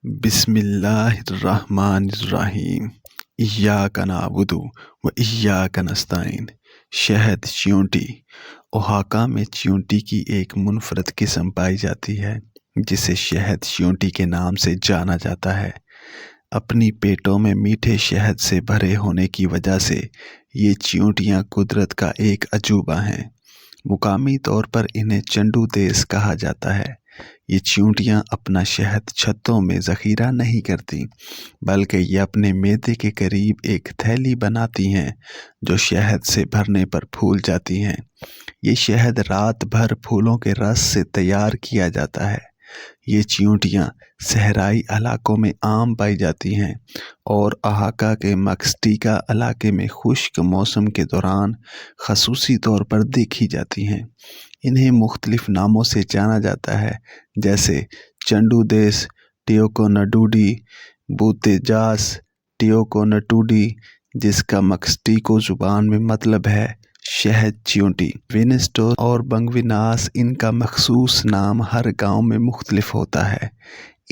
بسم اللہ الرحمن الرحیم ایاک نعبد و ایاک نستعین۔ شہد چیونٹی اوہاکا میں چیونٹی کی ایک منفرد قسم پائی جاتی ہے جسے شہد چیونٹی کے نام سے جانا جاتا ہے۔ اپنی پیٹوں میں میٹھے شہد سے بھرے ہونے کی وجہ سے یہ چیونٹیاں قدرت کا ایک عجوبہ ہیں۔ مقامی طور پر انہیں چنڈو دیس کہا جاتا ہے۔ یہ چیونٹیاں اپنا شہد چھتوں میں ذخیرہ نہیں کرتی بلکہ یہ اپنے معدے کے قریب ایک تھیلی بناتی ہیں جو شہد سے بھرنے پر پھول جاتی ہیں۔ یہ شہد رات بھر پھولوں کے رس سے تیار کیا جاتا ہے۔ یہ چیونٹیاں صحرائی علاقوں میں عام پائی جاتی ہیں اور اوہاکا کے مکسٹیکا علاقے میں خشک موسم کے دوران خصوصی طور پر دیکھی جاتی ہیں۔ انہیں مختلف ناموں سے جانا جاتا ہے جیسے چنڈو دیس، ٹیوکونڈوڈی، بوتےجاس، ٹیوکونڈوڈی، جس کا مکسٹیکو زبان میں مطلب ہے شہد چیونٹی۔ وینسٹو اور بنگویناس ان کا مخصوص نام ہر گاؤں میں مختلف ہوتا ہے۔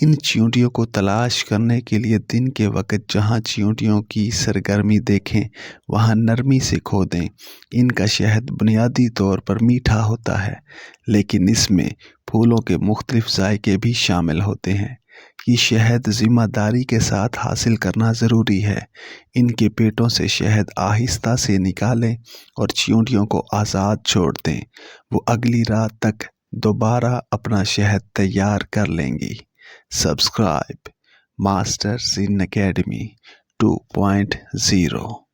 ان چیونٹیوں کو تلاش کرنے کے لیے دن کے وقت جہاں چیونٹیوں کی سرگرمی دیکھیں وہاں نرمی سے کھودیں۔ ان کا شہد بنیادی طور پر میٹھا ہوتا ہے لیکن اس میں پھولوں کے مختلف ذائقے بھی شامل ہوتے ہیں۔ یہ شہد ذمہ داری کے ساتھ حاصل کرنا ضروری ہے۔ ان کے پیٹوں سے شہد آہستہ سے نکالیں اور چیونٹیوں کو آزاد چھوڑ دیں۔ وہ اگلی رات تک دوبارہ اپنا شہد تیار کر لیں گی۔ سبسکرائب ماسٹر زین اکیڈمی 2.0